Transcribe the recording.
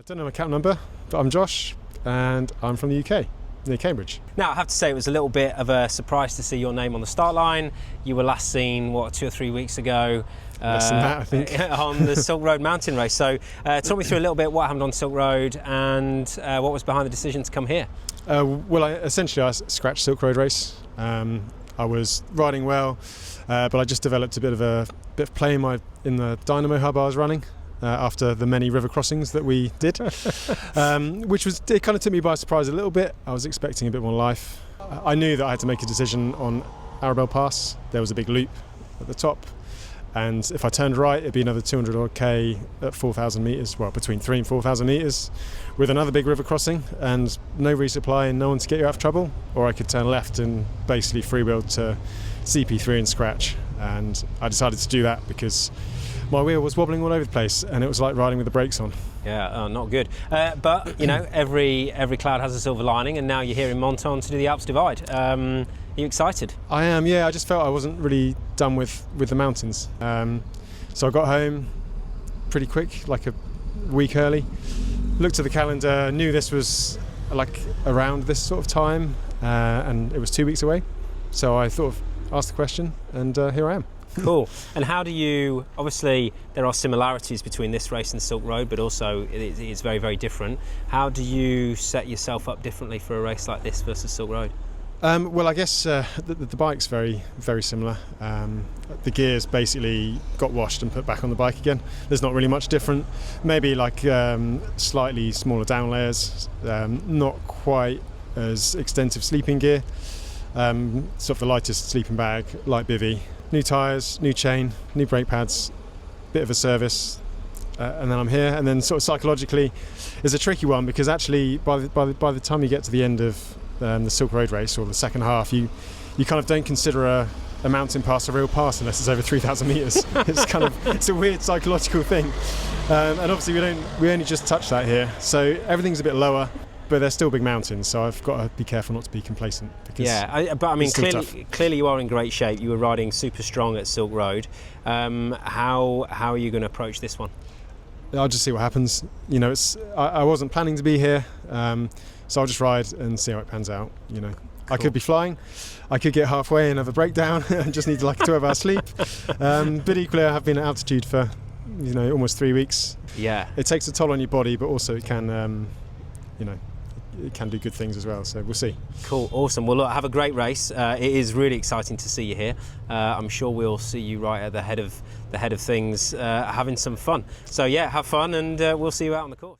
I don't know my account number, but I'm Josh and I'm from the UK, near Cambridge. Now, I have to say it was a little bit of a surprise to see your name on the start line. You were last seen, 2 or 3 weeks ago? Less than that, I think. On the Silk Road mountain race. So talk me through a little bit what happened on Silk Road and what was behind the decision to come here. I scratched Silk Road race. I was riding well, but I just developed a bit of play in the dynamo hub I was running. After the many river crossings that we did, it kind of took me by surprise a little bit. I was expecting a bit more life. I knew that I had to make a decision on Arabelle Pass. There was a big loop at the top, and if I turned right, it'd be another 200 odd K at 4,000 metres, well, between 3,000 and 4,000 metres, with another big river crossing and no resupply and no one to get you out of trouble. Or I could turn left and basically freewheel to CP3 and scratch. And I decided to do that because my wheel was wobbling all over the place and it was like riding with the brakes on. Yeah, not good. But you know, every cloud has a silver lining, and now you're here in Monton to do the Alps Divide. Are you excited? I am, yeah. I just felt I wasn't really done with the mountains. So I got home pretty quick, like a week early. Looked at the calendar, knew this was like around this sort of time, and it was 2 weeks away. So I thought of asked the question, and here I am. Cool. And how do you, obviously there are similarities between this race and Silk Road, but also it's very, very different. How do you set yourself up differently for a race like this versus Silk Road? Well, I guess the bike's very, very similar. The gears basically got washed and put back on the bike again. There's not really much different. Maybe like slightly smaller down layers, not quite as extensive sleeping gear. Sort of the lightest sleeping bag, light bivvy. New tyres, new chain, new brake pads, bit of a service, and then I'm here. And then sort of psychologically is a tricky one, because actually by the time you get to the end of the Silk Road race, or the second half, you kind of don't consider a mountain pass a real pass unless it's over 3,000 metres. It's a weird psychological thing, and obviously we only just touched that here, so everything's a bit lower. But they're still big mountains, so I've got to be careful not to be complacent. Because but I mean, clearly you are in great shape. You were riding super strong at Silk Road. How are you going to approach this one? I'll just see what happens. You know, I wasn't planning to be here, so I'll just ride and see how it pans out. You know, cool. I could be flying, I could get halfway and have a breakdown and just need like a 12-hour sleep. But equally, I have been at altitude for almost 3 weeks. Yeah, it takes a toll on your body, but also it can it can do good things as well, so we'll see. Cool, awesome. Well, look, have a great race. It is really exciting to see you here. I'm sure we'll see you right at the head of things, having some fun. So yeah, have fun, and we'll see you out on the course.